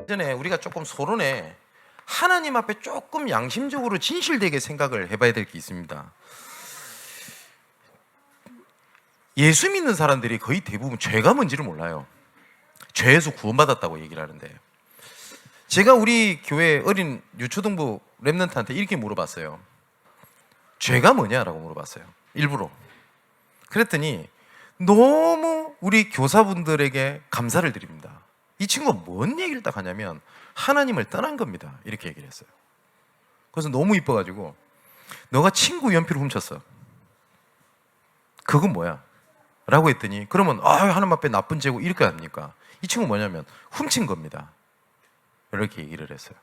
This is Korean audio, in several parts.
전에 우리가 조금 서론에 하나님 앞에 조금 양심적으로 진실되게 생각을 해봐야 될 게 있습니다. 예수 믿는 사람들이 거의 대부분 죄가 뭔지를 몰라요. 죄에서 구원받았다고 얘기를 하는데, 제가 우리 교회 어린 유초등부 랩런트한테 이렇게 물어봤어요. 죄가 뭐냐라고 물어봤어요. 일부러. 그랬더니 너무 우리 교사분들에게 감사를 드립니다. 이 친구가 뭔 얘기를 딱 하냐면 하나님을 떠난 겁니다. 이렇게 얘기를 했어요. 그래서 너무 이뻐가지고, 너가 친구 연필을 훔쳤어. 그건 뭐야? 라고 했더니, 그러면 하나님 앞에 나쁜 죄고 이렇게 합니까? 이 친구 뭐냐면 훔친 겁니다. 이렇게 얘기를 했어요.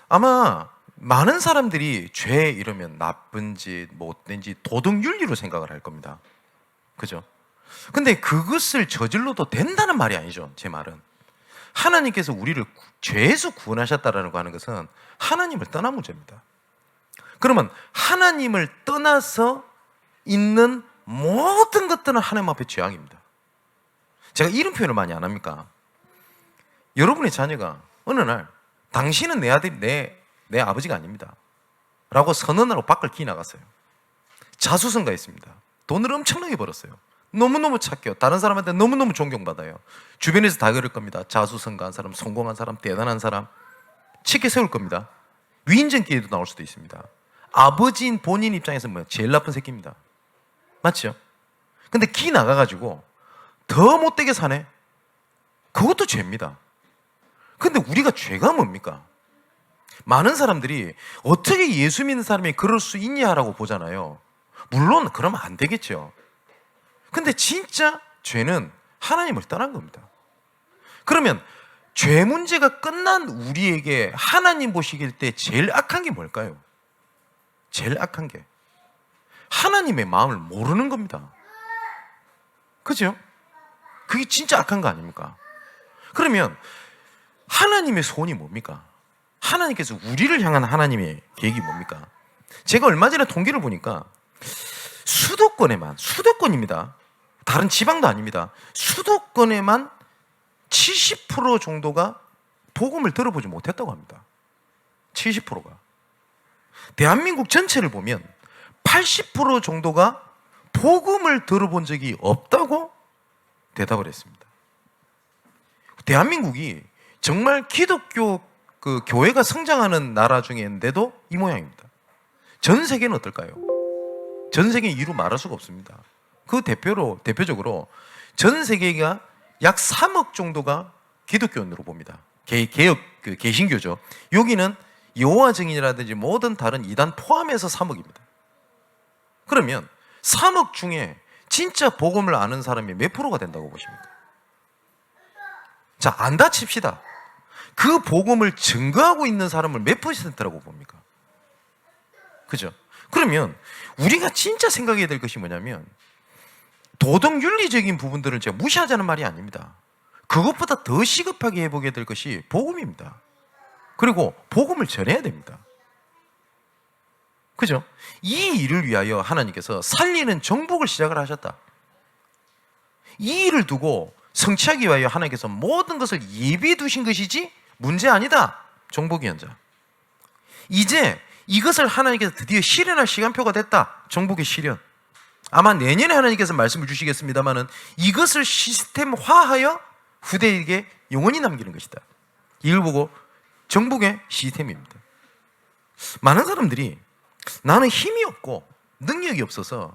아마 많은 사람들이 죄 이러면 나쁜 짓, 못된 짓, 도덕윤리로 생각을 할 겁니다. 그죠? 근데 그것을 저질러도 된다는 말이 아니죠. 제 말은 하나님께서 우리를 죄에서 구원하셨다라는 거 하는 것은 하나님을 떠난 문제입니다. 그러면 하나님을 떠나서 있는 모든 것들은 하나님 앞에 죄악입니다. 제가 이런 표현을 많이 안 합니까? 여러분의 자녀가 어느 날 당신은 내 아들이 내 아버지가 아닙니다 라고 선언하고 밖을 기어 나갔어요. 자수성가했습니다. 돈을 엄청나게 벌었어요. 너무너무 착해요. 다른 사람한테 너무너무 존경받아요. 주변에서 다 그럴 겁니다. 자수성가한 사람, 성공한 사람, 대단한 사람 치켜 세울 겁니다. 위인전기에도 나올 수도 있습니다. 아버지인 본인 입장에서 제일 나쁜 새끼입니다. 맞죠? 근데 기 나가가지고 더 못되게 사네? 그것도 죄입니다. 근데 우리가 죄가 뭡니까? 많은 사람들이 어떻게 예수 믿는 사람이 그럴 수 있냐라고 보잖아요. 물론 그러면 안 되겠죠. 근데 진짜 죄는 하나님을 떠난 겁니다. 그러면 죄 문제가 끝난 우리에게 하나님 보시길 때 제일 악한 게 뭘까요? 제일 악한 게 하나님의 마음을 모르는 겁니다. 그죠? 그게 진짜 악한 거 아닙니까? 그러면 하나님의 소원이 뭡니까? 하나님께서 우리를 향한 하나님의 계획이 뭡니까? 제가 얼마 전에 통계를 보니까 수도권입니다. 다른 지방도 아닙니다. 수도권에만 70% 정도가 복음을 들어보지 못했다고 합니다. 70%가. 대한민국 전체를 보면 80% 정도가 복음을 들어본 적이 없다고 대답을 했습니다. 대한민국이 정말 기독교 교회가 성장하는 나라 중인데도 이 모양입니다. 전 세계는 어떨까요? 전 세계 이루 말할 수가 없습니다. 그 대표적으로 전 세계가 약 3억 정도가 기독교인으로 봅니다. 개신교죠. 여기는 여호와 증인이라든지 모든 다른 이단 포함해서 3억입니다. 그러면 3억 중에 진짜 복음을 아는 사람이 몇 프로가 된다고 보십니까? 자, 안 다칩시다. 그 복음을 증거하고 있는 사람을 몇 퍼센트라고 봅니까? 그죠? 그러면 우리가 진짜 생각해야 될 것이 뭐냐면, 도덕 윤리적인 부분들은 제가 무시하자는 말이 아닙니다. 그것보다 더 시급하게 해보게 될 것이 복음입니다. 그리고 복음을 전해야 됩니다. 그죠? 이 일을 위하여 하나님께서 살리는 정복을 시작을 하셨다. 이 일을 두고 성취하기 위하여 하나님께서 모든 것을 예비해 두신 것이지 문제 아니다. 정복의 현장. 이제 이것을 하나님께서 드디어 실현할 시간표가 됐다. 정복의 실현. 아마 내년에 하나님께서 말씀을 주시겠습니다만은 이것을 시스템화하여 후대에게 영원히 남기는 것이다. 이걸 보고 정복의 시스템입니다. 많은 사람들이 나는 힘이 없고 능력이 없어서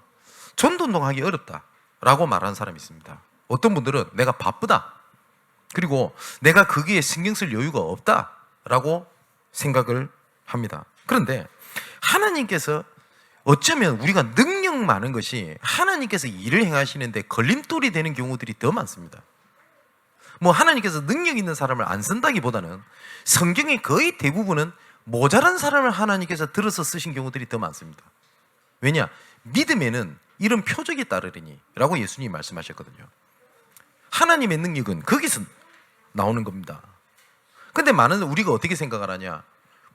전도운동하기 어렵다라고 말하는 사람이 있습니다. 어떤 분들은 내가 바쁘다, 그리고 내가 거기에 신경 쓸 여유가 없다라고 생각을 합니다. 그런데 하나님께서 어쩌면 우리가 능력 많은 것이 하나님께서 일을 행하시는데 걸림돌이 되는 경우들이 더 많습니다. 하나님께서 능력 있는 사람을 안 쓴다기보다는 성경의 거의 대부분은 모자란 사람을 하나님께서 들어서 쓰신 경우들이 더 많습니다. 왜냐? 믿음에는 이런 표적이 따르리니 라고 예수님이 말씀하셨거든요. 하나님의 능력은 거기서 나오는 겁니다. 근데 많은 우리가 어떻게 생각을 하냐?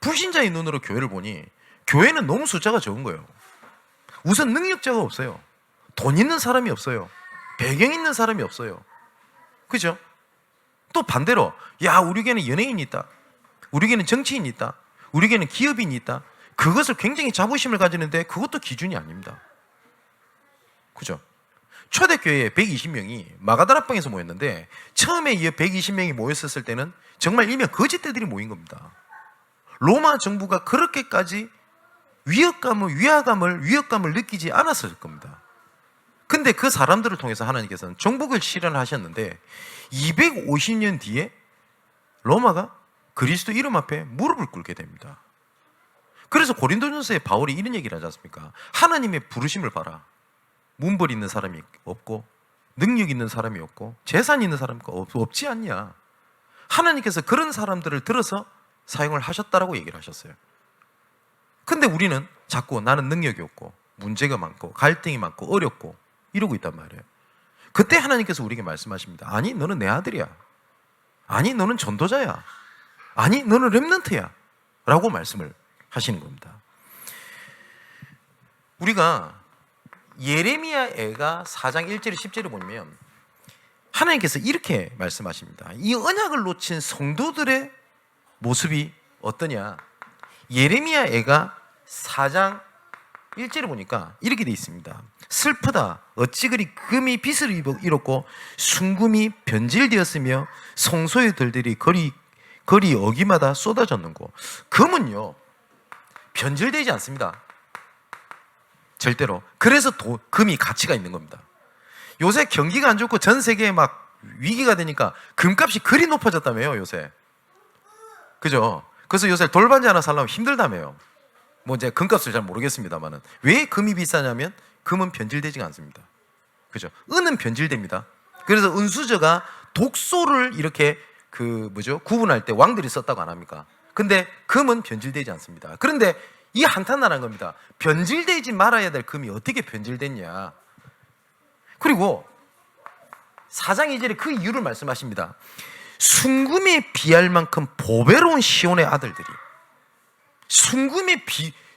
불신자의 눈으로 교회를 보니 교회는 너무 숫자가 적은 거예요. 우선 능력자가 없어요. 돈 있는 사람이 없어요. 배경 있는 사람이 없어요. 그죠? 또 반대로 야 우리에게는 연예인이 있다. 우리에게는 정치인이 있다. 우리에게는 기업인이 있다. 그것을 굉장히 자부심을 가지는데 그것도 기준이 아닙니다. 그죠? 초대교회에 120명이 마가다락방에서 모였는데 처음에 이 120명이 모였었을 때는 정말 일명 거짓대들이 모인 겁니다. 로마 정부가 그렇게까지 위협감을 느끼지 않았을 겁니다. 근데 그 사람들을 통해서 하나님께서는 정복을 실현하셨는데 250년 뒤에 로마가 그리스도 이름 앞에 무릎을 꿇게 됩니다. 그래서 고린도전서에 바울이 이런 얘기를 하지 않습니까? 하나님의 부르심을 봐라. 문벌 있는 사람이 없고 능력 있는 사람이 없고 재산 있는 사람이 없지 않냐. 하나님께서 그런 사람들을 들어서 사용을 하셨다라고 얘기를 하셨어요. 근데 우리는 자꾸 나는 능력이 없고 문제가 많고 갈등이 많고 어렵고 이러고 있단 말이에요. 그때 하나님께서 우리에게 말씀하십니다. 아니 너는 내 아들이야. 아니 너는 전도자야. 아니 너는 렘넌트야 라고 말씀을 하시는 겁니다. 우리가 예레미야애가 4장 1절 10절을 보면 하나님께서 이렇게 말씀하십니다. 이 언약을 놓친 성도들의 모습이 어떠냐. 예레미야애가 4장 1절을 보니까 이렇게 돼 있습니다. 슬프다. 어찌 그리 금이 빛을 잃었고 순금이 변질되었으며 성소의 들들이 거리 어기마다 쏟아졌는고. 금은요 변질되지 않습니다. 절대로. 그래서 금이 가치가 있는 겁니다. 요새 경기가 안 좋고 전 세계에 막 위기가 되니까 금값이 그리 높아졌다며요 요새. 그죠? 그래서 요새 돌반지 하나 살려면 힘들다며요. 뭐 이제 금값을 잘 모르겠습니다만은 왜 금이 비싸냐면 금은 변질되지가 않습니다. 그죠? 은은 변질됩니다. 그래서 은수저가 독소를 이렇게 구분할 때 왕들이 썼다고 안 합니까? 근데 금은 변질되지 않습니다. 그런데 이 한탄나는 겁니다. 변질되지 말아야 될 금이 어떻게 변질됐냐. 그리고 4장 2절에 그 이유를 말씀하십니다. 순금에 비할 만큼 보배로운 시온의 아들들이. 순금에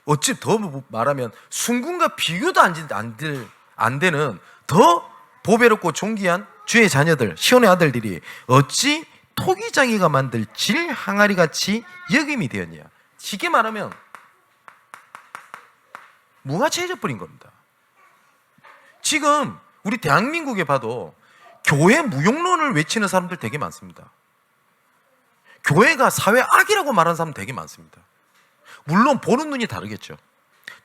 어찌 더 말하면 순금과 비교도 안 되는 더 보배롭고 존귀한 주의 자녀들, 시온의 아들들이 어찌 토기장이가 만들 질 항아리 같이 여김이 되었냐. 쉽게 말하면 무가치해져 버린 겁니다. 지금 우리 대한민국에 봐도 교회 무용론을 외치는 사람들 되게 많습니다. 교회가 사회 악이라고 말하는 사람 되게 많습니다. 물론 보는 눈이 다르겠죠.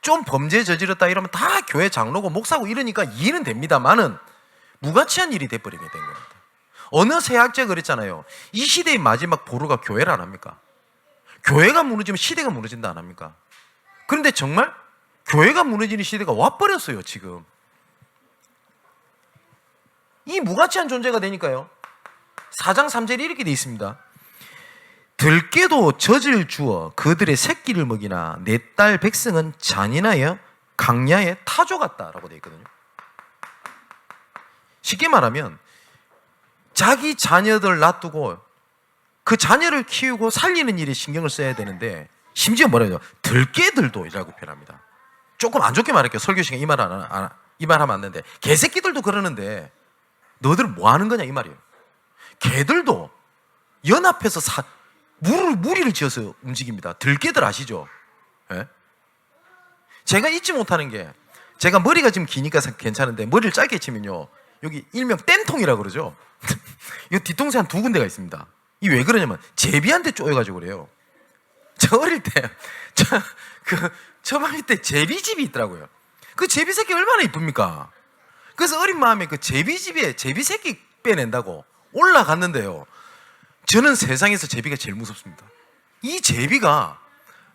좀 범죄 저질렀다 이러면 다 교회 장로고 목사고 이러니까 이해는 됩니다만은 무가치한 일이 돼버리게 된 겁니다. 어느 세학자가 그랬잖아요. 이 시대의 마지막 보루가 교회를 안 합니까? 교회가 무너지면 시대가 무너진다 안 합니까? 그런데 정말 교회가 무너지는 시대가 와버렸어요 지금. 이 무가치한 존재가 되니까요. 4장 3절에 이렇게 돼 있습니다. 들깨도 젖을 주어 그들의 새끼를 먹이나 내 딸 백성은 잔인하여 강야의 타조 같다라고 돼 있거든요. 쉽게 말하면 자기 자녀들 놔두고 그 자녀를 키우고 살리는 일에 신경을 써야 되는데 심지어 뭐라고요? 들깨들도 이라고 표현합니다. 조금 안 좋게 말할게요. 설교 시간에 이 말 하면 안 되는데 개새끼들도 그러는데 너들 뭐 하는 거냐 이 말이에요. 개들도 연합해서 무리를 지어서 움직입니다. 들깨들 아시죠? 예? 제가 잊지 못하는 게 제가 머리가 지금 기니까 괜찮은데 머리를 짧게 치면요 여기 일명 땜통이라고 그러죠. 이 뒤통수 한 2군데가 있습니다. 이 왜 그러냐면 제비한테 쪼여가지고 그래요. 저 어릴 때 처방일 때 제비집이 있더라고요. 그 제비 새끼 얼마나 이쁩니까? 그래서 어린 마음에 그 제비집에 제비 새끼 빼낸다고 올라갔는데요. 저는 세상에서 제비가 제일 무섭습니다. 이 제비가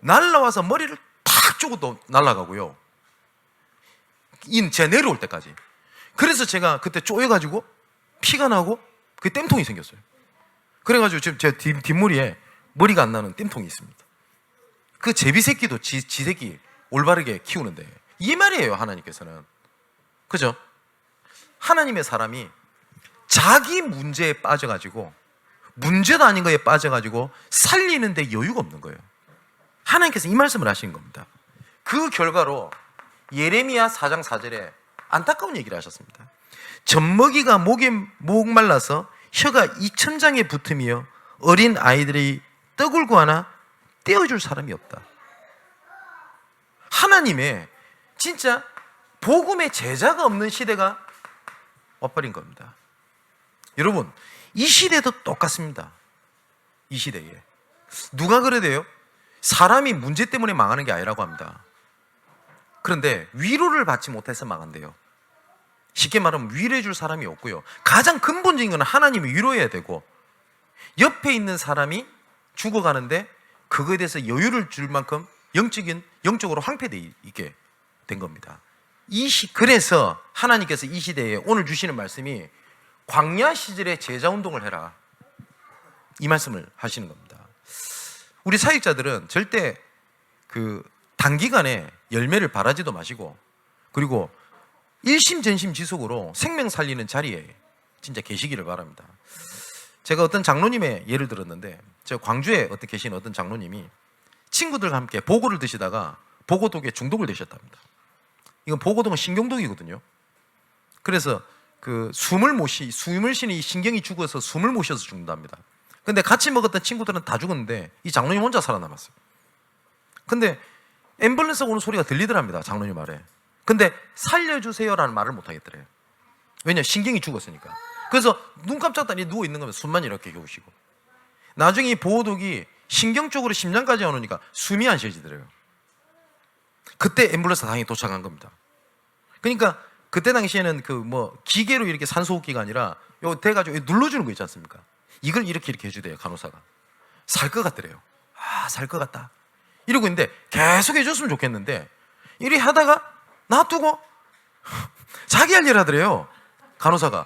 날라와서 머리를 탁 쪼고 날아가고요. 제가 내려올 때까지. 그래서 제가 그때 쪼여가지고 피가 나고 그 땜통이 생겼어요. 그래가지고 지금 제 뒷머리에 머리가 안 나는 땜통이 있습니다. 그 제비 새끼도 지 새끼 올바르게 키우는데 이 말이에요 하나님께서는. 그죠? 하나님의 사람이 자기 문제에 빠져가지고 문제도 아닌 거에 빠져가지고 살리는데 여유가 없는 거예요. 하나님께서 이 말씀을 하시는 겁니다. 그 결과로 예레미야 4장 4절에 안타까운 얘기를 하셨습니다. 젖먹이가 목말라서 혀가 2,000장에 붙으며 어린 아이들이 떡을 구하나 떼어줄 사람이 없다. 하나님의 진짜 복음의 제자가 없는 시대가 와버린 겁니다. 여러분, 이 시대도 똑같습니다. 이 시대에 누가 그러대요? 사람이 문제 때문에 망하는 게 아니라고 합니다. 그런데 위로를 받지 못해서 망한대요. 쉽게 말하면 위로해 줄 사람이 없고요. 가장 근본적인 건 하나님이 위로해야 되고, 옆에 있는 사람이 죽어가는데 그거에 대해서 여유를 줄 만큼 영적으로 황폐되어 있게 된 겁니다. 그래서 하나님께서 이 시대에 오늘 주시는 말씀이 광야 시절에 제자운동을 해라, 이 말씀을 하시는 겁니다. 우리 사역자들은 절대 단기간에 열매를 바라지도 마시고, 그리고 일심전심지속으로 생명 살리는 자리에 진짜 계시기를 바랍니다. 제가 어떤 장로님의 예를 들었는데, 제가 광주에 계신 어떤 장로님이 친구들과 함께 보고를 드시다가 보고독에 중독을 되셨답니다. 이건 보고독은 신경독이거든요. 그래서 숨을 쉬는 이 신경이 죽어서 숨을 못 쉬어서 죽는답니다. 근데 같이 먹었던 친구들은 다 죽었는데 이 장로님 혼자 살아남았어요. 근데 앰뷸런스가 오는 소리가 들리더랍니다, 장로님 말에. 근데 살려주세요라는 말을 못 하겠더래요. 왜냐? 신경이 죽었으니까. 그래서 눈 깜짝하니 누워 있는 거면 숨만 이렇게 겨우시고, 나중에 이 보호독이 신경 쪽으로 심장까지 오니까 숨이 안 쉬어지더래요. 그때 앰뷸런스 다행히 도착한 겁니다. 그러니까 그때 당시에는 기계로 이렇게 산소호흡기가 아니라 요 돼가지고 눌러주는 거 있지 않습니까? 이걸 이렇게 해주대요, 간호사가. 살 것 같더래요. 살 것 같다 이러고 있는데 계속 해줬으면 좋겠는데, 이리 하다가 놔두고 자기 할 일 하더래요, 간호사가.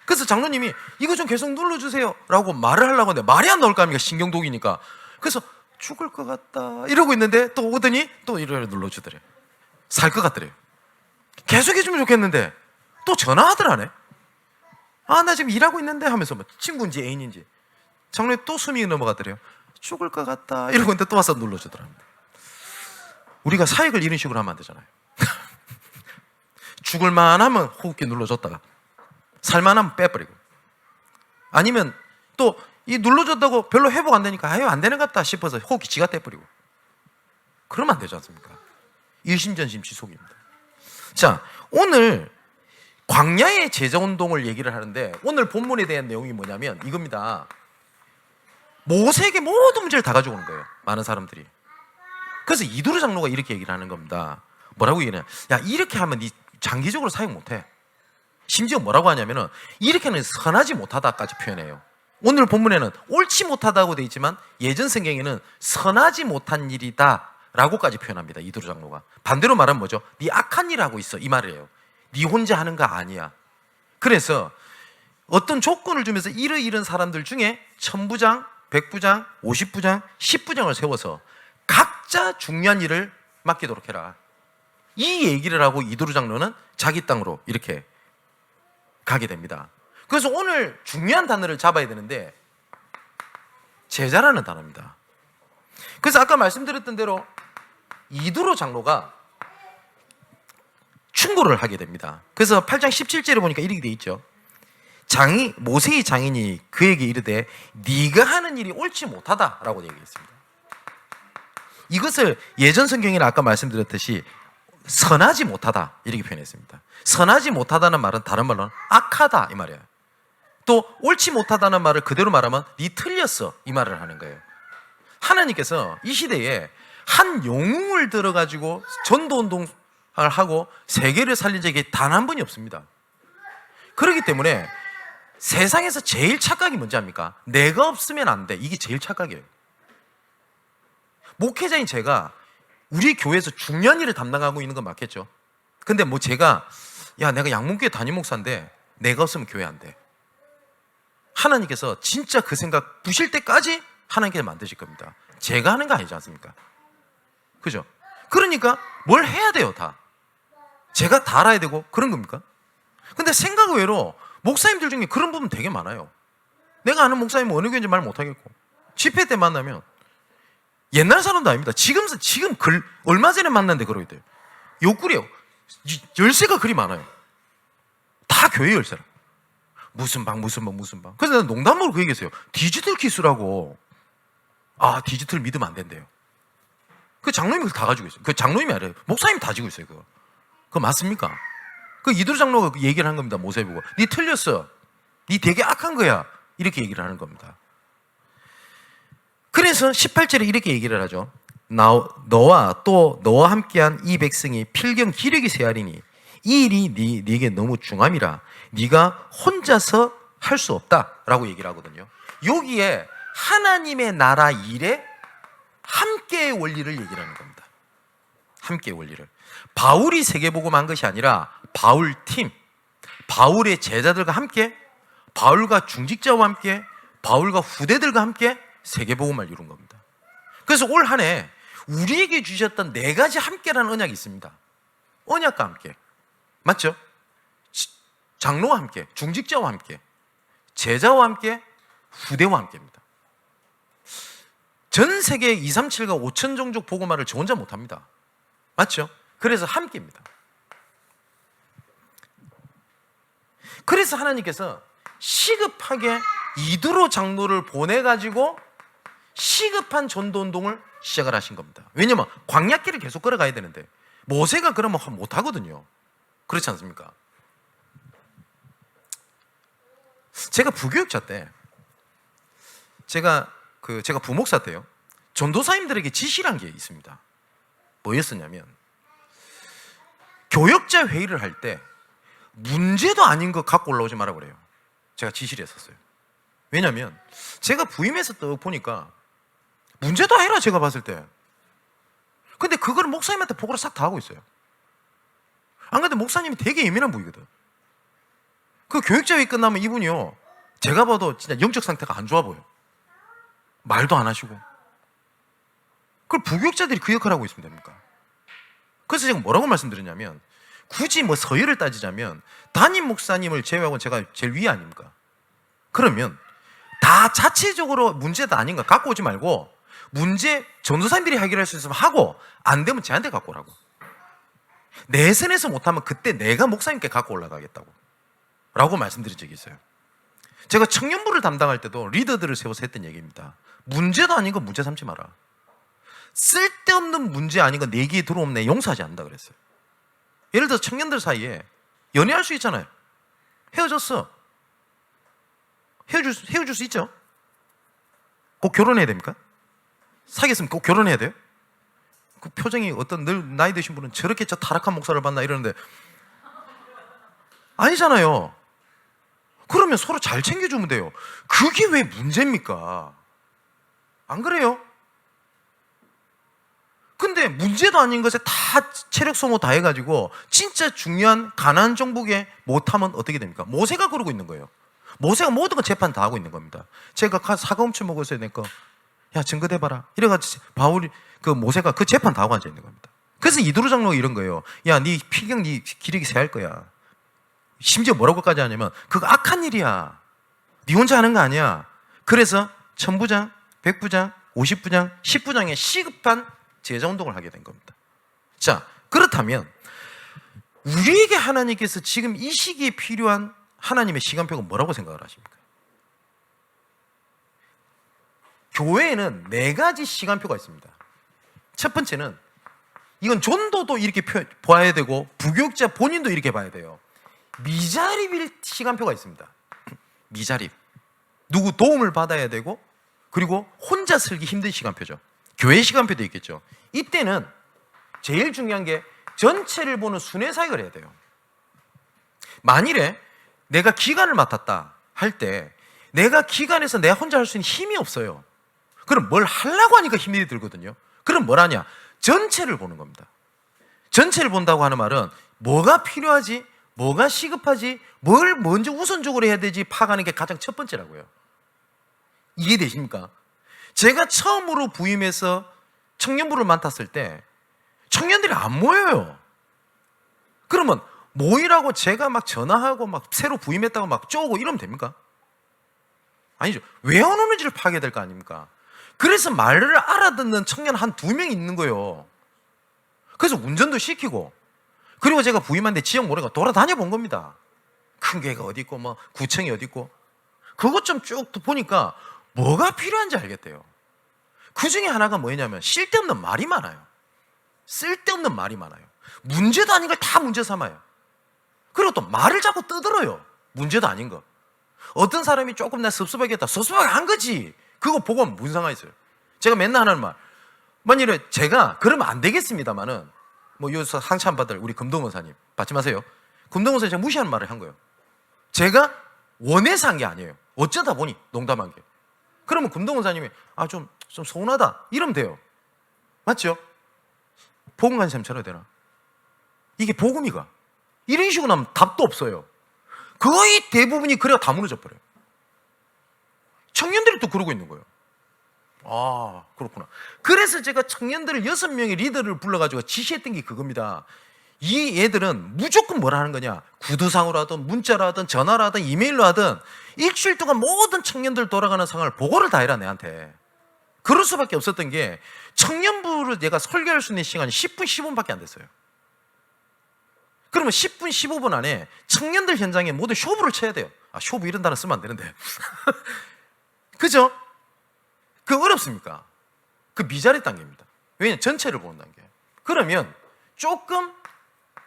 그래서 장로님이 이거 좀 계속 눌러주세요 라고 말을 하려고 하는데 말이 안 나올 거 아닙니까? 신경독이니까. 그래서 죽을 것 같다 이러고 있는데 또 오더니 또 이렇게 눌러주더래요. 살 것 같더래요. 계속 해주면 좋겠는데 또 전화하더라네. 나 지금 일하고 있는데 하면서 친구인지 애인인지. 장로님 또 숨이 넘어가더래요. 죽을 것 같다 이러고 있는데 또 와서 눌러주더랍니다. 우리가 사역을 이런 식으로 하면 안 되잖아요. 죽을만 하면 호흡기 눌러줬다가 살만하면 빼버리고, 아니면 또 이 눌러줬다고 별로 회복 안 되니까 안 되는 것 같다 싶어서 호흡기 지가 떼버리고, 그러면 안 되지 않습니까? 일심전심지속입니다. 자, 오늘 광야의 제자운동을 얘기를 하는데 오늘 본문에 대한 내용이 뭐냐면 이겁니다. 모세에게 모든 문제를 다 가지고 오는 거예요, 많은 사람들이. 그래서 이두루 장로가 이렇게 얘기를 하는 겁니다. 뭐라고 얘기해요? 야, 이렇게 하면 니 장기적으로 사역 못해. 심지어 뭐라고 하냐면은 이렇게는 선하지 못하다까지 표현해요. 오늘 본문에는 옳지 못하다고 되어 있지만 예전 성경에는 선하지 못한 일이다 라고까지 표현합니다, 이두루 장로가. 반대로 말하면 뭐죠? 네 악한 일 하고 있어, 이 말이에요. 네 혼자 하는 거 아니야. 그래서 어떤 조건을 주면서 이런 사람들 중에 1000부장, 100부장, 50부장, 10부장을 세워서 각자 중요한 일을 맡기도록 해라, 이 얘기를 하고 이두루 장로는 자기 땅으로 이렇게 가게 됩니다. 그래서 오늘 중요한 단어를 잡아야 되는데 제자라는 단어입니다. 그래서 아까 말씀드렸던 대로 이두루 장로가 충고를 하게 됩니다. 그래서 8장 17절에 보니까 이렇게 돼 있죠. 모세의 장인이 그에게 이르되 네가 하는 일이 옳지 못하다라고 얘기했습니다. 이것을 예전 성경에는 아까 말씀드렸듯이 선하지 못하다 이렇게 표현했습니다. 선하지 못하다는 말은 다른 말로는 악하다 이 말이에요. 또 옳지 못하다는 말을 그대로 말하면 네 틀렸어 이 말을 하는 거예요. 하나님께서 이 시대에 한 영웅을 들어가지고 전도운동을 하고 세계를 살린 적이 단 한 분이 없습니다. 그렇기 때문에 세상에서 제일 착각이 뭔지 압니까? 내가 없으면 안 돼, 이게 제일 착각이에요. 목회자인 제가 우리 교회에서 중요한 일을 담당하고 있는 건 맞겠죠. 근데 제가 내가 양문교회 담임 목사인데 내가 없으면 교회 안 돼, 하나님께서 진짜 그 생각 부실 때까지 하나님께서 만드실 겁니다. 제가 하는 거 아니지 않습니까? 그죠? 그러니까 뭘 해야 돼요, 다. 제가 다 알아야 되고 그런 겁니까? 근데 생각 외로 목사님들 중에 그런 부분 되게 많아요. 내가 아는 목사님은 어느 교회인지 말 못하겠고, 집회 때 만나면 옛날 사람도 아닙니다. 지금 얼마 전에 만났는데 그러게 돼요. 욕구래요. 열쇠가 그리 많아요. 다 교회 열사람. 무슨 방. 그래서 나는 농담으로 그 얘기했어요. 디지털 기술하고, 디지털 믿으면 안 된대요. 그 장로님이 그걸 다 가지고 있어요. 그 장로님이 아니라 목사님이 다 지고 있어요. 그거 맞습니까? 그 이두루 장로가 그 얘기를 한 겁니다. 모세 보고. 니 틀렸어. 니 되게 악한 거야. 이렇게 얘기를 하는 겁니다. 그래서 18절에 이렇게 얘기를 하죠. 너와 또 너와 함께한 이 백성이 필경 기력이 세하리니 이 일이 네게 너무 중함이라 네가 혼자서 할 수 없다라고 얘기를 하거든요. 여기에 하나님의 나라 일에 함께의 원리를 얘기를 하는 겁니다. 함께의 원리를. 바울이 세계복음한 것이 아니라 바울팀, 바울의 제자들과 함께, 바울과 중직자와 함께, 바울과 후대들과 함께 세계복음을 이룬 겁니다. 그래서 올 한 해 우리에게 주셨던 4가지 함께라는 언약이 있습니다. 언약과 함께, 맞죠? 장로와 함께, 중직자와 함께, 제자와 함께, 후대와 함께입니다. 전 세계 237가 5천 종족 복음화를 저 혼자 못합니다. 맞죠? 그래서 함께입니다. 그래서 하나님께서 시급하게 이두로 장로를 보내가지고 시급한 전도운동을 시작을 하신 겁니다. 왜냐면 광야길을 계속 걸어가야 되는데 모세가 그러면 못하거든요. 그렇지 않습니까? 제가 부교육자 때 제가 부목사 때요, 전도사님들에게 지시란 게 있습니다. 뭐였었냐면, 교역자 회의를 할 때 문제도 아닌 거 갖고 올라오지 마라 그래요. 제가 지시를 했었어요. 왜냐면 제가 부임해서 또 보니까 문제도 해라, 제가 봤을 때. 근데 그걸 목사님한테 보고를 싹 다 하고 있어요. 안 그래도 목사님이 되게 예민한 분이거든. 그 교육자 회의 끝나면 이분이요, 제가 봐도 진짜 영적 상태가 안 좋아 보여. 말도 안 하시고. 그걸 부교육자들이 그 역할을 하고 있으면 됩니까? 그래서 제가 뭐라고 말씀드렸냐면, 굳이 뭐 서열을 따지자면 담임 목사님을 제외하고 제가 제일 위에 아닙니까? 그러면 다 자체적으로 문제도 아닌가 갖고 오지 말고, 문제 전도사님들이 해결할 수 있으면 하고, 안 되면 저한테 갖고 오라고. 내 선에서 못하면 그때 내가 목사님께 갖고 올라가겠다고 라고 말씀드린 적이 있어요. 제가 청년부를 담당할 때도 리더들을 세워서 했던 얘기입니다. 문제도 아닌 거 문제 삼지 마라. 쓸데없는 문제 아닌 거 내 귀에 들어오면 내 용서하지 않는다 그랬어요. 예를 들어서 청년들 사이에 연애할 수 있잖아요. 헤어졌어. 헤어질 수 있죠. 꼭 결혼해야 됩니까? 사귀었으면 꼭 결혼해야 돼요? 그 표정이 어떤 늘 나이 드신 분은 저렇게 저 타락한 목사를 봤나 이러는데, 아니잖아요. 그러면 서로 잘 챙겨주면 돼요. 그게 왜 문제입니까? 안 그래요? 근데 문제도 아닌 것에 다 체력 소모 다 해가지고 진짜 중요한 가나안 정복에 못하면 어떻게 됩니까? 모세가 그러고 있는 거예요. 모세가 모든 거 재판 다 하고 있는 겁니다. 제가 사과 훔쳐 먹었어야 되니까 야 증거 대봐라 이래가지고 바울이 그 모세가 그 재판 다 하고 앉아 있는 겁니다. 그래서 이두루 장로가 이런 거예요. 야 네 필경 네 기력이 세할 거야. 심지어 뭐라고까지 하냐면 그거 악한 일이야. 네 혼자 하는 거 아니야. 그래서 1000부장, 100부장, 50부장, 10부장의 시급한 제자운동을 하게 된 겁니다. 자, 그렇다면 우리에게 하나님께서 지금 이 시기에 필요한 하나님의 시간표가 뭐라고 생각을 하십니까? 교회에는 4가지 시간표가 있습니다. 첫 번째는, 이건 전도도 이렇게 봐야 되고 부교육자 본인도 이렇게 봐야 돼요. 미자립일 시간표가 있습니다. 미자립. 누구 도움을 받아야 되고, 그리고 혼자 살기 힘든 시간표죠. 교회 시간표도 있겠죠. 이때는 제일 중요한 게 전체를 보는 순회사역을 해야 돼요. 만일에 내가 기간을 맡았다 할 때 내가 기간에서 내가 혼자 할 수 있는 힘이 없어요. 그럼 뭘 하려고 하니까 힘이 들거든요. 그럼 뭘 하냐? 전체를 보는 겁니다. 전체를 본다고 하는 말은 뭐가 필요하지, 뭐가 시급하지, 뭘 먼저 우선적으로 해야 되지 파악하는 게 가장 첫 번째라고요. 이해되십니까? 제가 처음으로 부임해서 청년부를 맡았을 때 청년들이 안 모여요. 그러면 모이라고 제가 막 전화하고 막 새로 부임했다고 막 쪼고 이러면 됩니까? 아니죠. 왜 안 오는지를 파악해야 될 거 아닙니까? 그래서 말을 알아듣는 청년 한 2명 있는 거예요. 그래서 운전도 시키고, 그리고 제가 부임한 데 지역 모래가 돌아다녀 본 겁니다. 큰 교회가 어디 있고 뭐 구청이 어디 있고 그것 좀 쭉 보니까 뭐가 필요한지 알겠대요. 그 중에 하나가 뭐냐면 쓸데없는 말이 많아요. 쓸데없는 말이 많아요. 문제도 아닌 걸 다 문제 삼아요. 그리고 또 말을 자꾸 떠들어요. 문제도 아닌 거. 어떤 사람이 조금 나 섭섭하겠다. 섭섭하게 한 거지. 그거 보고 하면 무슨 상관이 있어요. 제가 맨날 하는 말. 만일에 제가 그러면 안 되겠습니다만은 뭐 여기서 상처 안 받을 우리 금동원사님 받지 마세요. 금동원사님 제가 무시하는 말을 한 거예요. 제가 원해서 한 게 아니에요. 어쩌다 보니 농담한 게. 그러면 금동원사님이 좀 서운하다 이러면 돼요. 맞죠? 복음 가진 사람 저래야 되나? 이게 복음이가. 이런 식으로 하면 답도 없어요. 거의 대부분이 그래야 다 무너져 버려요. 청년들이 또 그러고 있는 거예요. 그렇구나. 그래서 제가 청년들을 6명의 리더를 불러가지고 지시했던 게 그겁니다. 이 애들은 무조건 뭐라 하는 거냐? 구두상으로 하든 문자로 하든 전화로 하든 이메일로 하든 일주일 동안 모든 청년들 돌아가는 상황을 보고를 다 해라 내한테. 그럴 수밖에 없었던 게 청년부를 내가 설교할 수 있는 시간이 10분 15분밖에 안 됐어요. 그러면 10분 15분 안에 청년들 현장에 모두 쇼부를 쳐야 돼요. 쇼부 이런 단어 쓰면 안 되는데 그죠? 그 어렵습니까? 그 미자리 단계입니다. 왜냐하면 전체를 보는 단계. 그러면 조금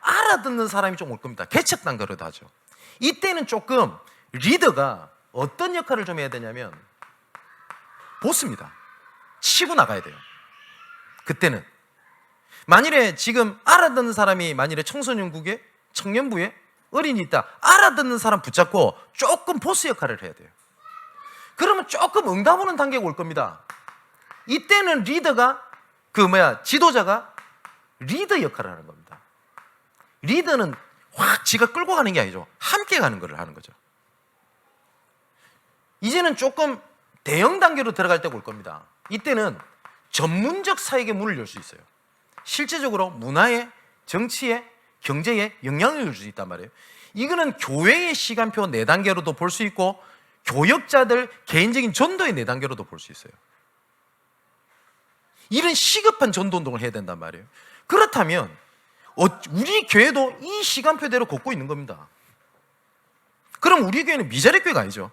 알아듣는 사람이 좀 올 겁니다. 개척 단계로 하죠. 이때는 조금 리더가 어떤 역할을 좀 해야 되냐면 보스입니다. 치고 나가야 돼요. 그때는 만일에 지금 알아듣는 사람이 만일에 청소년국에 청년부에 어린이 있다. 알아듣는 사람 붙잡고 조금 보스 역할을 해야 돼요. 그러면 조금 응답 오는 단계가 올 겁니다. 이때는 리더가 지도자가 리더 역할을 하는 겁니다. 리더는 확 지가 끌고 가는 게 아니죠. 함께 가는 걸 하는 거죠. 이제는 조금 대형 단계로 들어갈 때가 올 겁니다. 이때는 전문적 사역의 문을 열 수 있어요. 실제적으로 문화에, 정치에, 경제에 영향을 줄 수 있단 말이에요. 이거는 교회의 시간표 4단계로도 볼 수 있고 교역자들 개인적인 전도의 4단계로도 볼 수 있어요. 이런 시급한 전도 운동을 해야 된단 말이에요. 그렇다면 우리 교회도 이 시간표대로 걷고 있는 겁니다. 그럼 우리 교회는 미자리 교회가 아니죠.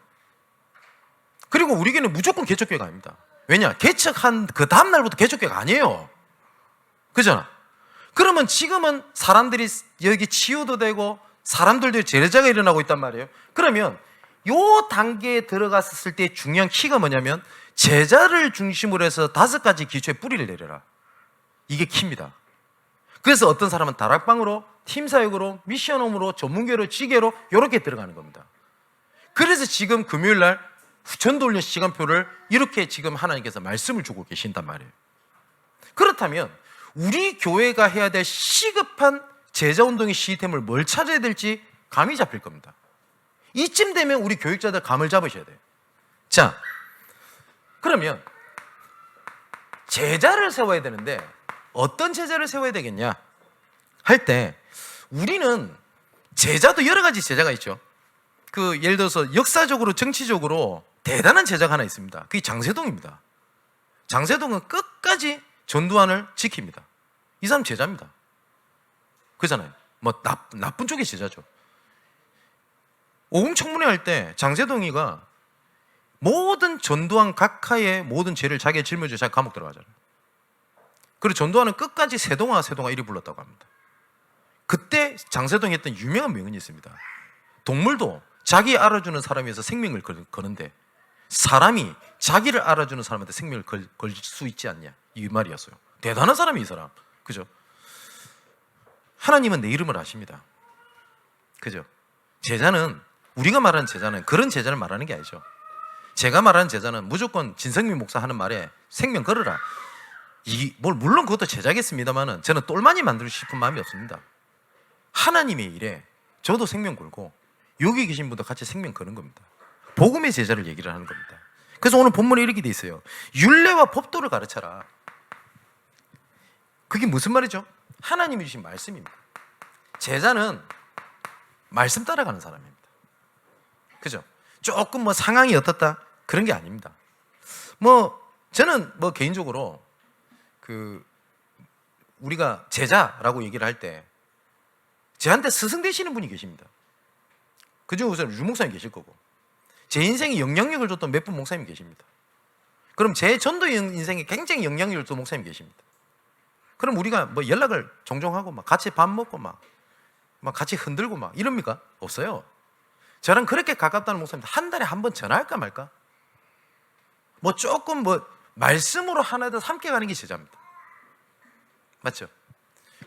그리고 우리 교회는 무조건 개척교회가 아닙니다. 왜냐? 개척한 그 다음날부터 개척교회가 아니에요. 그잖아. 그러면 지금은 사람들이 여기 치유도 되고 사람들도 제자가 일어나고 있단 말이에요. 그러면 요 단계에 들어갔을 때 중요한 키가 뭐냐면 제자를 중심으로 해서 5가지 기초의 뿌리를 내려라. 이게 키입니다. 그래서 어떤 사람은 다락방으로, 팀사역으로, 미션홈으로, 전문교로, 지계로 이렇게 들어가는 겁니다. 그래서 지금 금요일날 전도훈련 시간표를 이렇게 지금 하나님께서 말씀을 주고 계신단 말이에요. 그렇다면 우리 교회가 해야 될 시급한 제자운동의 시스템을 뭘 찾아야 될지 감이 잡힐 겁니다. 이쯤 되면 우리 교육자들 감을 잡으셔야 돼요. 자, 그러면 제자를 세워야 되는데 어떤 제자를 세워야 되겠냐 할 때 우리는 제자도 여러 가지 제자가 있죠. 예를 들어서 역사적으로 정치적으로 대단한 제자가 하나 있습니다. 그게 장세동입니다. 장세동은 끝까지 전두환을 지킵니다. 이 사람 제자입니다. 그잖아요. 나쁜 쪽의 제자죠. 오공청문회 할 때 장세동이가 모든 전두환 각하의 모든 죄를 자기가 짊어지고 자기 감옥 들어가잖아요. 그리고 전두환은 끝까지 세동아 이리 불렀다고 합니다. 그때 장세동이 했던 유명한 명언이 있습니다. 동물도 자기 알아주는 사람에 의해서 생명을 거는데 사람이 자기를 알아주는 사람한테 생명을 걸 수 있지 않냐, 이 말이었어요. 대단한 사람이 이 사람. 그죠? 하나님은 내 이름을 아십니다. 그죠? 제자는, 우리가 말하는 제자는 그런 제자를 말하는 게 아니죠. 제가 말하는 제자는 무조건 진성민 목사 하는 말에 생명 걸어라. 물론 그것도 제자겠습니다만은 저는 똘마니 만들고 싶은 마음이 없습니다. 하나님의 일에 저도 생명 걸고 여기 계신 분도 같이 생명 거는 겁니다. 복음의 제자를 얘기를 하는 겁니다. 그래서 오늘 본문에 이렇게 돼 있어요. 율례와 법도를 가르쳐라. 그게 무슨 말이죠? 하나님이 주신 말씀입니다. 제자는 말씀 따라가는 사람입니다. 그죠? 조금 상황이 어떻다 그런 게 아닙니다. 저는 개인적으로 우리가 제자라고 얘기를 할 때 저한테 스승 되시는 분이 계십니다. 그중에 우선 류 목사님 계실 거고, 제 인생에 영향력을 줬던 몇 분 목사님 계십니다. 그럼 제 전도 인생에 굉장히 영향력을 줬던 목사님 계십니다. 그럼 우리가 뭐 연락을 종종 하고 막 같이 밥 먹고 막 같이 흔들고 막 이럽니까? 없어요. 저랑 그렇게 가깝다는 목사님 한 달에 한 번 전화할까 말까? 뭐 조금 뭐 말씀으로 하나도 함께 가는 게 제자입니다. 맞죠?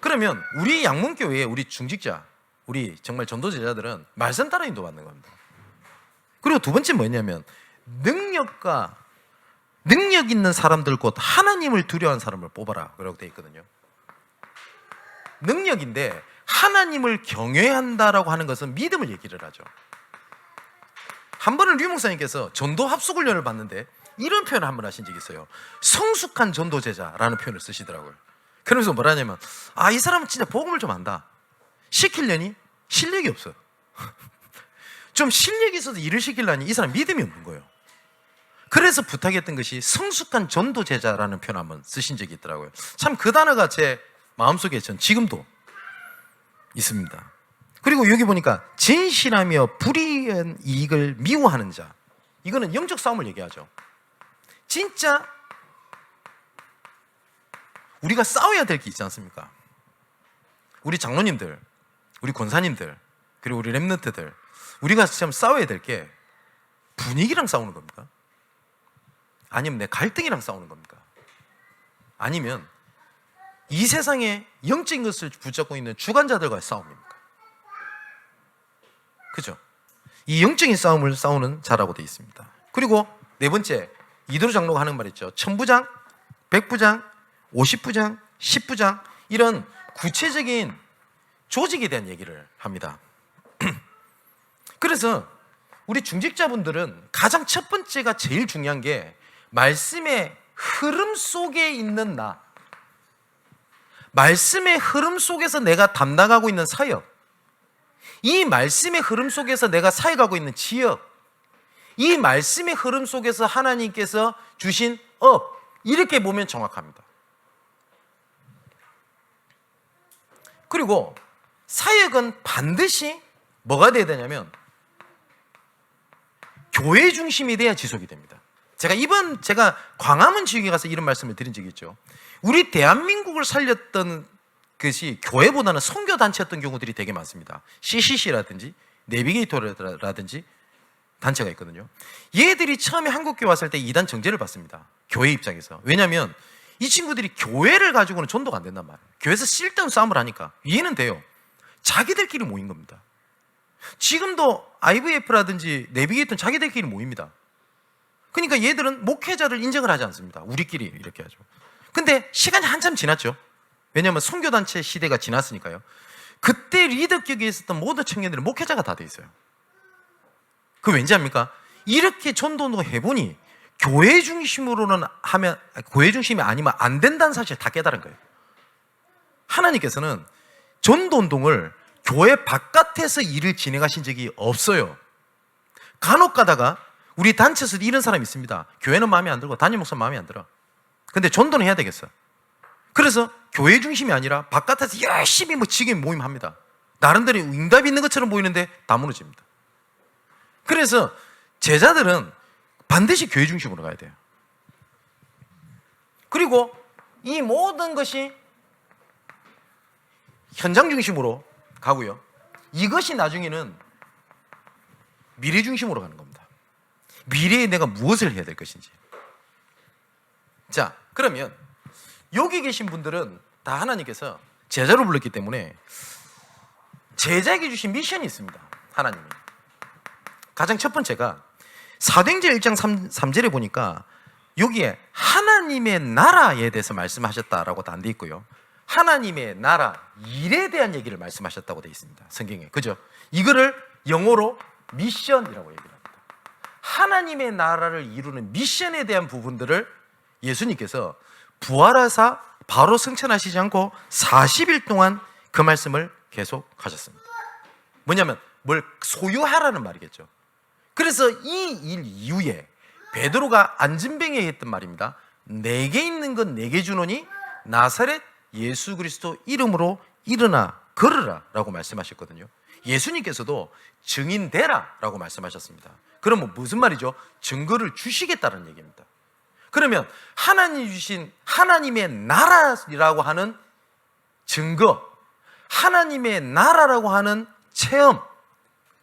그러면 우리 양문교회의 우리 중직자, 우리 정말 전도 제자들은 말씀 따라 인도받는 겁니다. 그리고 두 번째 뭐냐면 능력 있는 사람들 곧 하나님을 두려워하는 사람을 뽑아라 그라고 되어 있거든요. 능력인데 하나님을 경외한다라고 하는 것은 믿음을 얘기를 하죠. 한 번은 류 목사님께서 전도 합숙훈련을 받는데 이런 표현을 한 번 하신 적이 있어요. 성숙한 전도제자라는 표현을 쓰시더라고요. 그러면서 뭐라 하냐면 이 사람은 진짜 복음을 좀 안다. 시키려니 실력이 없어요. 좀 실력이 있어서 일을 시키려니 이 사람 믿음이 없는 거예요. 그래서 부탁했던 것이 성숙한 전도제자라는 표현 한번 쓰신 적이 있더라고요. 참 그 단어가 제 마음속에 전 지금도 있습니다. 그리고 여기 보니까 진실하며 불의한 이익을 미워하는 자, 이거는 영적 싸움을 얘기하죠. 진짜 우리가 싸워야 될 게 있지 않습니까? 우리 장로님들, 우리 권사님들, 그리고 우리 렘넌트들, 우리가 참 싸워야 될 게 분위기랑 싸우는 겁니까? 아니면 내 갈등이랑 싸우는 겁니까? 아니면 이 세상에 영적인 것을 붙잡고 있는 주관자들과의 싸움입니까? 그죠? 이 영적인 싸움을 싸우는 자라고 되어 있습니다. 그리고 네 번째, 이도로 장로가 하는 말 있죠. 1000부장, 100부장, 50부장, 10부장 이런 구체적인 조직에 대한 얘기를 합니다. 그래서 우리 중직자분들은 가장 첫 번째가 제일 중요한 게 말씀의 흐름 속에 있는 나, 말씀의 흐름 속에서 내가 담당하고 있는 사역, 이 말씀의 흐름 속에서 내가 사역하고 있는 지역, 이 말씀의 흐름 속에서 하나님께서 주신 업, 이렇게 보면 정확합니다. 그리고 사역은 반드시 뭐가 돼야 되냐면 교회 중심이 돼야 지속이 됩니다. 제가 광화문 지역에 가서 이런 말씀을 드린 적이 있죠. 우리 대한민국을 살렸던 것이 교회보다는 선교단체였던 경우들이 되게 많습니다. CCC라든지 내비게이터라든지 단체가 있거든요. 얘들이 처음에 한국교회 왔을 때 이단 정죄를 받습니다. 교회 입장에서. 왜냐하면 이 친구들이 교회를 가지고는 전도가 안 된단 말이에요. 교회에서 쓸데없는 싸움을 하니까. 이해는 돼요. 자기들끼리 모인 겁니다. 지금도 IVF라든지 내비게이터는 자기들끼리 모입니다. 그러니까 얘들은 목회자를 인정을 하지 않습니다. 우리끼리 이렇게 하죠. 근데 시간이 한참 지났죠. 왜냐하면 선교단체 시대가 지났으니까요. 그때 리더격에 있었던 모든 청년들은 목회자가 다 돼 있어요. 그 왠지 압니까? 이렇게 전도운동을 해보니 교회 중심으로는 하면, 교회 중심이 아니면 안 된다는 사실을 다 깨달은 거예요. 하나님께서는 전도운동을 교회 바깥에서 일을 진행하신 적이 없어요. 간혹 가다가 우리 단체에서 이런 사람이 있습니다. 교회는 마음에 안 들고 담임 목사 마음에 안 들어. 근데 전도는 해야 되겠어. 그래서 교회 중심이 아니라 바깥에서 열심히 지금 모임합니다. 나름대로 응답이 있는 것처럼 보이는데 다 무너집니다. 그래서 제자들은 반드시 교회 중심으로 가야 돼요. 그리고 이 모든 것이 현장 중심으로 가고요. 이것이 나중에는 미래 중심으로 가는 겁니다. 미래에 내가 무엇을 해야 될 것인지. 자, 그러면 여기 계신 분들은 다 하나님께서 제자로 불렀기 때문에 제자에게 주신 미션이 있습니다. 하나님이. 가장 첫 번째가 사도행전 1장 3절에 보니까 여기에 하나님의 나라에 대해서 말씀하셨다라고 다 안 돼 있고요. 하나님의 나라, 일에 대한 얘기를 말씀하셨다고 돼 있습니다. 성경에. 그죠? 이거를 영어로 미션이라고 얘기를 합니다. 하나님의 나라를 이루는 미션에 대한 부분들을 예수님께서 부활하사 바로 승천하시지 않고 40일 동안 그 말씀을 계속 하셨습니다. 뭐냐면 뭘 소유하라는 말이겠죠. 그래서 이 일 이후에 베드로가 안진뱅이에 했던 말입니다. 내게 있는 건 내게 주노니 나사렛 예수 그리스도 이름으로 일어나 걸으라 라고 말씀하셨거든요. 예수님께서도 증인되라라고 말씀하셨습니다. 그러면 무슨 말이죠? 증거를 주시겠다는 얘기입니다. 그러면 하나님이 주신 하나님의 나라라고 하는 증거, 하나님의 나라라고 하는 체험,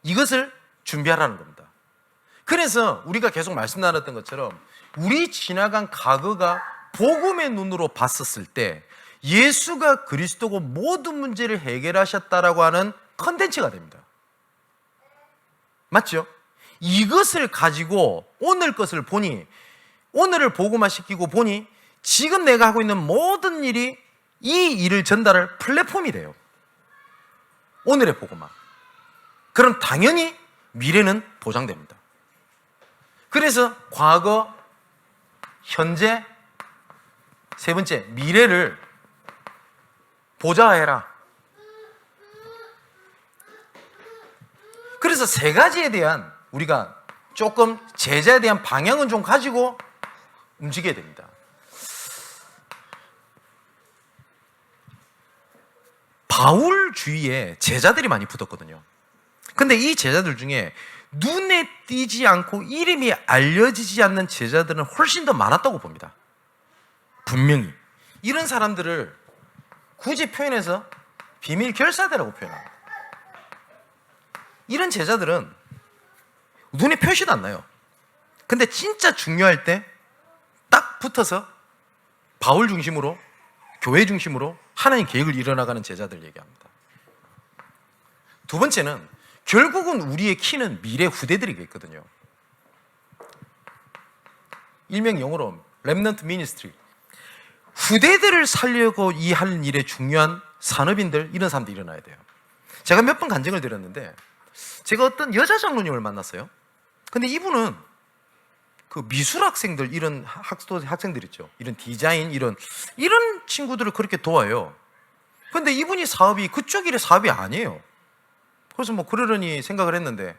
이것을 준비하라는 겁니다. 그래서 우리가 계속 말씀 나눴던 것처럼 우리 지나간 과거가 복음의 눈으로 봤었을 때 예수가 그리스도고 모든 문제를 해결하셨다라고 하는 컨텐츠가 됩니다. 맞죠? 이것을 가지고 오늘 것을 보니, 오늘을 복음화시키고 보니 지금 내가 하고 있는 모든 일이 이 일을 전달할 플랫폼이 돼요. 오늘의 복음화. 그럼 당연히 미래는 보장됩니다. 그래서 과거, 현재, 세 번째, 미래를 보좌해라. 그래서 세 가지에 대한 우리가 조금 제자에 대한 방향은 좀 가지고 움직여야 됩니다. 바울 주위에 제자들이 많이 붙었거든요. 근데 이 제자들 중에 눈에 띄지 않고 이름이 알려지지 않는 제자들은 훨씬 더 많았다고 봅니다. 분명히. 이런 사람들을 굳이 표현해서 비밀 결사대라고 표현합니다. 이런 제자들은 눈에 표시도 안 나요. 근데 진짜 중요할 때 딱 붙어서 바울 중심으로, 교회 중심으로 하나님 계획을 이뤄나가는 제자들 얘기합니다. 두 번째는 결국은 우리의 키는 미래 후대들이겠거든요. 일명 영어로 렘넌트 미니스트리. 후대들을 살려고 이 하는 일에 중요한 산업인들, 이런 사람들이 일어나야 돼요. 제가 몇 번 간증을 드렸는데 제가 어떤 여자 장로님을 만났어요. 근데 이분은 그 미술 학생들, 이런 학생들 있죠. 이런 디자인, 이런 친구들을 그렇게 도와요. 근데 이분이 사업이 그쪽 일의 사업이 아니에요. 그래서 뭐 그러려니 생각을 했는데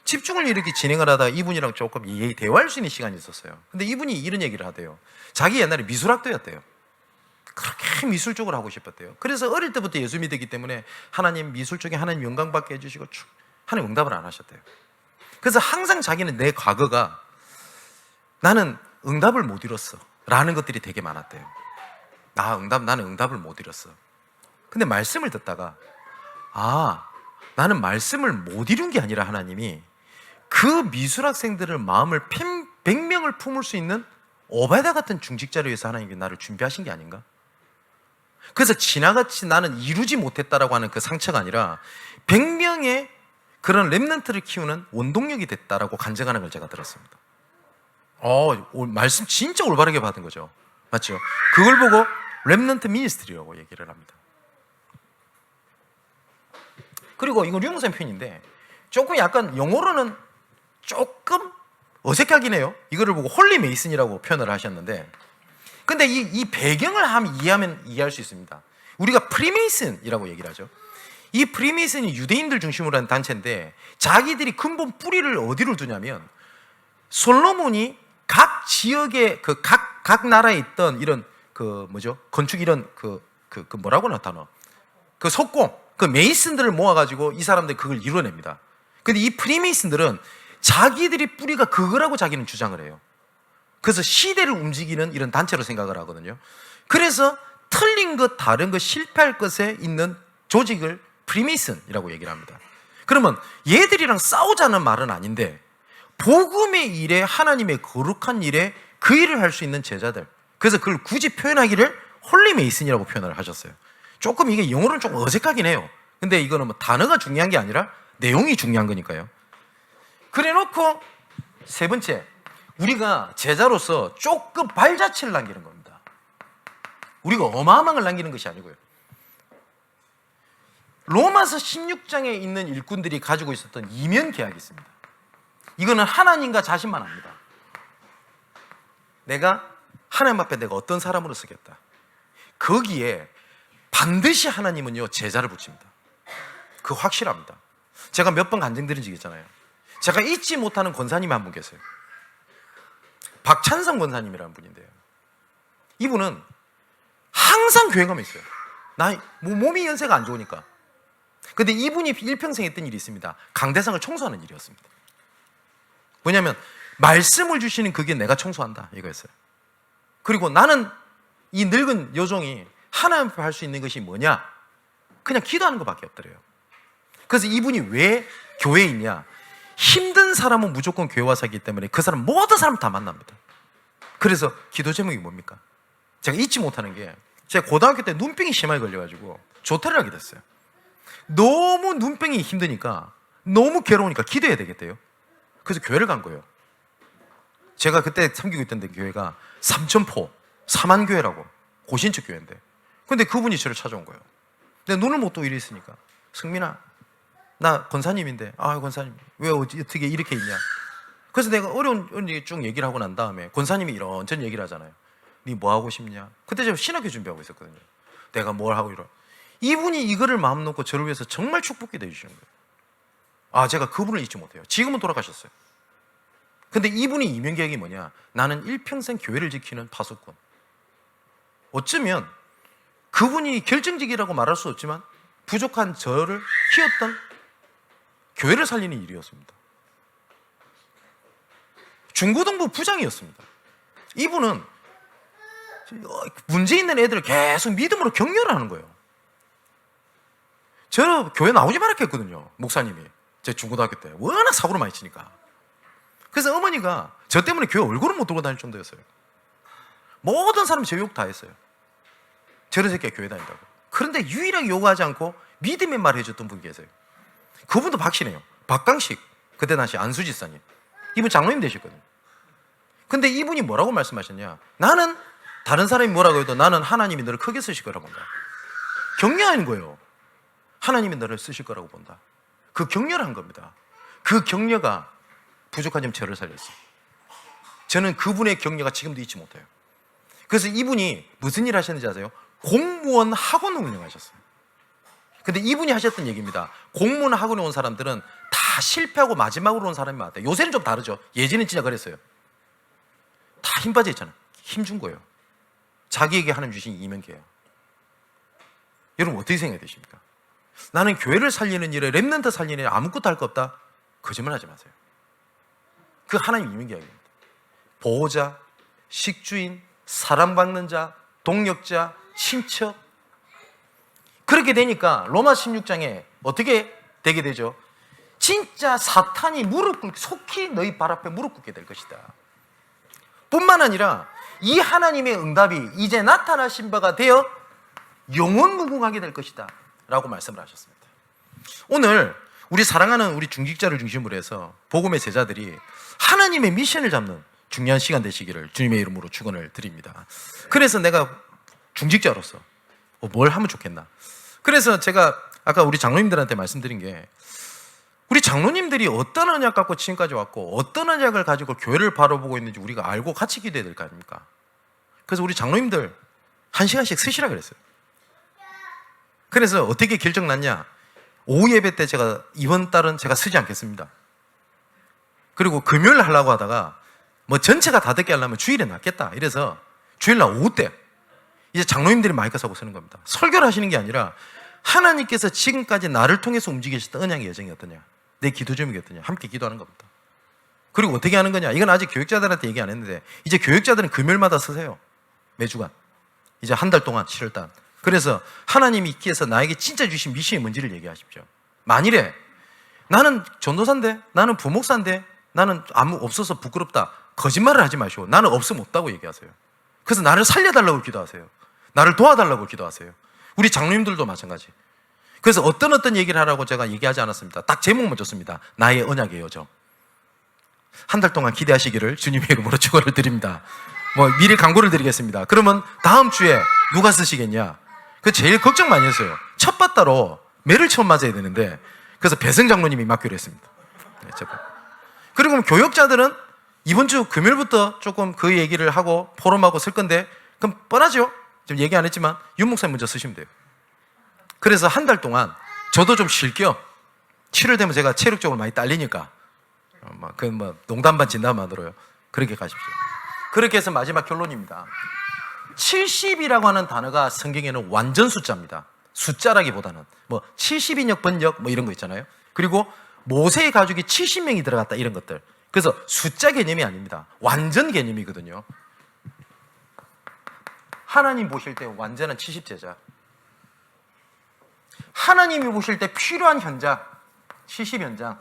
집중을 이렇게 진행을 하다가 이분이랑 조금 대화할 수 있는 시간이 있었어요. 근데 이분이 이런 얘기를 하대요. 자기 옛날에 미술학도였대요. 그렇게 미술 쪽을 하고 싶었대요. 그래서 어릴 때부터 예수 믿었기 때문에 하나님 미술 쪽에 하나님 영광 받게 해주시고 하나님 응답을 안 하셨대요. 그래서 항상 자기는 내 과거가 나는 응답을 못 이뤘어 라는 것들이 되게 많았대요. 나는 응답을 못 이뤘어. 근데 말씀을 듣다가 나는 말씀을 못 이룬 게 아니라 하나님이 그 미술학생들을 마음을 100명을 품을 수 있는 오바다 같은 중직자를 위해서 하나님이 나를 준비하신 게 아닌가? 그래서 지나같이 나는 이루지 못했다라고 하는 그 상처가 아니라 100명의 그런 렘넌트를 키우는 원동력이 됐다라고 간증하는 걸 제가 들었습니다. 말씀 진짜 올바르게 받은 거죠. 맞죠? 그걸 보고 렘넌트 미니스트리라고 얘기를 합니다. 그리고 이건 류무선 표현인데 조금 약간 영어로는 조금 어색하긴 해요. 이거를 보고 홀리 메이슨이라고 표현을 하셨는데, 근데 이 배경을 이해하면 이해할 수 있습니다. 우리가 프리메이슨이라고 얘기를 하죠. 이 프리메이슨이 유대인들 중심으로 한 단체인데 자기들이 근본 뿌리를 어디로 두냐면 솔로몬이 각 지역의 각 나라에 있던 이런 건축 이런 뭐라고 나타나 석공 메이슨들을 모아가지고 이 사람들이 그걸 이뤄냅니다. 근데 이 프리메이슨들은 자기들이 뿌리가 그거라고 자기는 주장을 해요. 그래서 시대를 움직이는 이런 단체로 생각을 하거든요. 그래서 틀린 것, 다른 것, 실패할 것에 있는 조직을 프리메이슨이라고 얘기를 합니다. 그러면 얘들이랑 싸우자는 말은 아닌데 복음의 일에, 하나님의 거룩한 일에 그 일을 할 수 있는 제자들, 그래서 그걸 굳이 표현하기를 홀리 메이슨이라고 표현을 하셨어요. 조금 이게 영어로는 조금 어색하긴 해요. 근데 이거는 뭐 단어가 중요한 게 아니라 내용이 중요한 거니까요. 그래 놓고 세 번째, 우리가 제자로서 조금 발자취를 남기는 겁니다. 우리가 어마어마한 걸 남기는 것이 아니고요. 로마서 16장에 있는 일꾼들이 가지고 있었던 이면 계약이 있습니다. 이거는 하나님과 자신만 압니다. 내가 하나님 앞에 내가 어떤 사람으로 쓰겠다. 거기에 반드시 하나님은요 제자를 붙입니다. 그거 확실합니다. 제가 몇 번 간증드린 적 있잖아요. 제가 잊지 못하는 권사님이 한 분 계세요. 박찬성 권사님이라는 분인데요. 이분은 항상 교회 가면 있어요. 몸이 연세가 안 좋으니까. 근데 이분이 일평생 했던 일이 있습니다. 강대상을 청소하는 일이었습니다. 뭐냐면 말씀을 주시는 그게 내가 청소한다 이거였어요. 그리고 나는 이 늙은 여종이 하나님 앞에 할 수 있는 것이 뭐냐? 그냥 기도하는 것밖에 없더래요. 그래서 이분이 왜 교회에 있냐? 힘든 사람은 무조건 교회 와서 하기 때문에 그 사람 모든 사람 다 만납니다. 그래서 기도 제목이 뭡니까? 제가 잊지 못하는 게 제가 고등학교 때 눈병이 심하게 걸려가지고 조퇴를 하게 됐어요. 너무 눈병이 힘드니까 너무 괴로우니까 기도해야 되겠대요. 그래서 교회를 간 거예요. 제가 그때 섬기고 있던 데 교회가 삼천포 사만교회라고 고신축 교회인데, 근데 그분이 저를 찾아온 거예요. 근데 눈을 못 뜨고 이래 있으니까, 승민아 나 권사님인데, 아 권사님 왜 어떻게 이렇게 있냐. 그래서 내가 어려운 얘기 쭉 얘기를 하고 난 다음에 권사님이 이런저런 얘기를 하잖아요. 네 뭐 하고 싶냐. 그때 제가 신학교 준비하고 있었거든요. 내가 뭘 하고 이러. 이분이 이거를 마음 놓고 저를 위해서 정말 축복기도 해주시는 거예요. 아, 제가 그분을 잊지 못해요. 지금은 돌아가셨어요. 근데 이분이 이면계획이 뭐냐? 나는 일평생 교회를 지키는 파수꾼. 어쩌면 그분이 결정적이라고 말할 수 없지만 부족한 저를 키웠던 교회를 살리는 일이었습니다. 중고등부 부장이었습니다. 이분은 문제 있는 애들을 계속 믿음으로 격려를 하는 거예요. 저 교회 나오지 말라 했거든요. 목사님이. 제 중고등학교 때 워낙 사고를 많이 치니까. 그래서 어머니가 저 때문에 교회 얼굴을 못 들고 다닐 정도였어요. 모든 사람이 제 욕 다 했어요. 저런 새끼가 교회 다닌다고. 그런데 유일하게 욕하지 않고 믿음의 말을 해줬던 분이 계세요. 그분도 박씨네요. 박강식. 그때 당시 안수지사님. 이분 장로님 되셨거든요. 근데 이분이 뭐라고 말씀하셨냐? 나는 다른 사람이 뭐라고 해도 나는 하나님이 너를 크게 쓰실 거라고 본다. 격려하는 거예요. 하나님이 너를 쓰실 거라고 본다. 그 격려를 한 겁니다. 그 격려가 부족한 점 저를 살렸어요. 저는 그분의 격려가 지금도 잊지 못해요. 그래서 이분이 무슨 일 하셨는지 아세요? 공무원 학원을 운영하셨어요. 근데 이분이 하셨던 얘기입니다. 공무원 학원에 온 사람들은 다 실패하고 마지막으로 온 사람이 많대요. 요새는 좀 다르죠. 예전엔 진짜 그랬어요. 다 힘 빠져 있잖아요. 힘 준 거예요. 자기에게 하나님 주신 이면계예요. 여러분 어떻게 생각이 되십니까? 나는 교회를 살리는 일에, 렘넌트 살리는 일에 아무것도 할 거 없다? 거짓말 하지 마세요. 그 하나님 이면계약입니다. 보호자, 식주인, 사랑받는 자, 동력자, 친척. 그렇게 되니까 로마 16장에 어떻게 되게 되죠? 진짜 사탄이 속히 너희 발 앞에 무릎 꿇게 될 것이다. 뿐만 아니라 이 하나님의 응답이 이제 나타나신 바가 되어 영원무궁하게 될 것이다 라고 말씀을 하셨습니다. 오늘 우리 사랑하는 우리 중직자를 중심으로 해서 복음의 제자들이 하나님의 미션을 잡는 중요한 시간 되시기를 주님의 이름으로 축원을 드립니다. 그래서 내가 중직자로서 뭘 하면 좋겠나. 그래서 제가 아까 우리 장로님들한테 말씀드린 게, 우리 장로님들이 어떤 언약 갖고 지금까지 왔고 어떤 언약을 가지고 교회를 바라보고 있는지 우리가 알고 같이 기도해야 될 거 아닙니까? 그래서 우리 장로님들 1시간씩 쓰시라 그랬어요. 그래서 어떻게 결정 났냐? 오후 예배 때 제가 이번 달은 제가 쓰지 않겠습니다. 그리고 금요일 하려고 하다가 뭐 전체가 다 듣게 하려면 주일에 낫겠다 이래서 주일날 오후 때 이제 장로님들이 마이크 사고 쓰는 겁니다. 설교를 하시는 게 아니라 하나님께서 지금까지 나를 통해서 움직이셨던 언약의 여정이 어떠냐, 내 기도 제목이 어떠냐, 함께 기도하는 겁니다. 그리고 어떻게 하는 거냐, 이건 아직 교육자들한테 얘기 안 했는데 이제 교육자들은 금요일마다 쓰세요. 매주간. 이제 한 달 동안 7월달. 그래서 하나님이 있기에서 나에게 진짜 주신 미션이 뭔지를 얘기하십시오. 만일에 나는 전도사인데, 나는 부목사인데, 나는 아무 없어서 부끄럽다, 거짓말을 하지 마시고 나는 없으면 없다고 얘기하세요. 그래서 나를 살려달라고 기도하세요. 나를 도와달라고 기도하세요. 우리 장로님들도 마찬가지. 그래서 어떤 얘기를 하라고 제가 얘기하지 않았습니다. 딱 제목만 줬습니다. 나의 언약의 여정. 한 달 동안 기대하시기를 주님의 이름으로 축원을 드립니다. 뭐 미리 광고를 드리겠습니다. 그러면 다음 주에 누가 쓰시겠냐? 그 제일 걱정 많이 했어요. 첫 바따로 매를 처음 맞아야 되는데, 그래서 배승 장로님이 맡기로 했습니다. 네, 그리고 교역자들은 이번 주 금요일부터 조금 그 얘기를 하고 포럼하고 쓸 건데, 그럼 뻔하죠? 지금 얘기 안 했지만 윤 목사님 먼저 쓰시면 돼요. 그래서 한 달 동안 저도 좀 쉴게요. 7월 되면 제가 체력적으로 많이 딸리니까 농담 반 진담 반으로요. 그렇게 가십시오. 그렇게 해서 마지막 결론입니다. 70이라고 하는 단어가 성경에는 완전 숫자입니다. 숫자라기보다는 뭐 70인역 번역 뭐 이런 거 있잖아요. 그리고 모세의 가족이 70명이 들어갔다 이런 것들. 그래서 숫자 개념이 아닙니다. 완전 개념이거든요. 하나님 보실 때 완전한 70제자, 하나님이 보실 때 필요한 현장 70현장,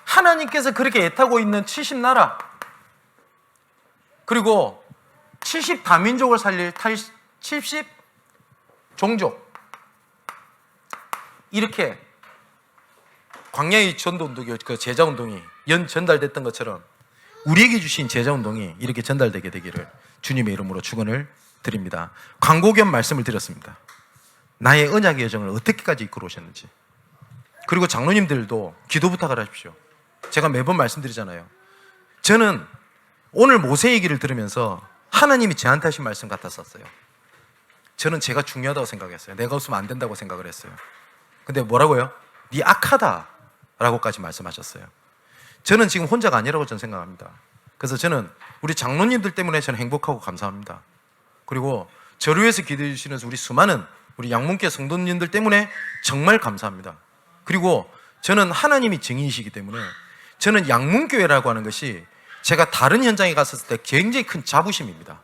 하나님께서 그렇게 애타고 있는 70나라, 그리고 70다민족을 살릴 70종족, 이렇게 광야의 전도운동이, 그 제자운동이 전달됐던 것처럼 우리에게 주신 제자운동이 이렇게 전달되게 되기를 주님의 이름으로 축원을 드립니다. 광고 겸 말씀을 드렸습니다. 나의 언약의 여정을 어떻게까지 이끌어 오셨는지. 그리고 장로님들도 기도 부탁을 하십시오. 제가 매번 말씀드리잖아요. 저는 오늘 모세 얘기를 들으면서 하나님이 저한테 하신 말씀 같았었어요. 저는 제가 중요하다고 생각했어요. 내가 없으면 안 된다고 생각을 했어요. 근데 뭐라고요? 네 악하다 라고까지 말씀하셨어요. 저는 지금 혼자가 아니라고 저는 생각합니다. 그래서 저는 우리 장로님들 때문에 저는 행복하고 감사합니다. 그리고 저를 위해서 기도해 주시는 우리 수많은 우리 양문교 성도님들 때문에 정말 감사합니다. 그리고 저는 하나님이 증인이시기 때문에 저는 양문교회라고 하는 것이 제가 다른 현장에 갔었을 때 굉장히 큰 자부심입니다.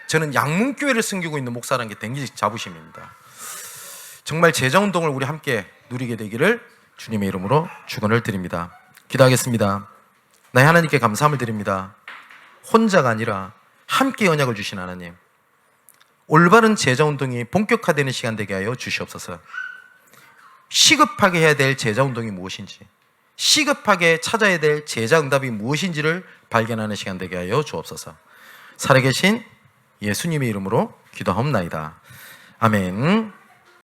저는 양문교회를 섬기고 있는 목사라는 게 굉장히 자부심입니다. 정말 제자운동을 우리 함께 누리게 되기를 주님의 이름으로 축원을 드립니다. 기도하겠습니다. 나의 하나님께 감사함을 드립니다. 혼자가 아니라 함께 언약을 주신 하나님, 올바른 제자운동이 본격화되는 시간 되게 하여 주시옵소서. 시급하게 해야 될 제자운동이 무엇인지, 시급하게 찾아야 될 제자응답이 무엇인지를 발견하는 시간 되게 하여 주옵소서. 살아계신 예수님의 이름으로 기도하옵나이다. 아멘.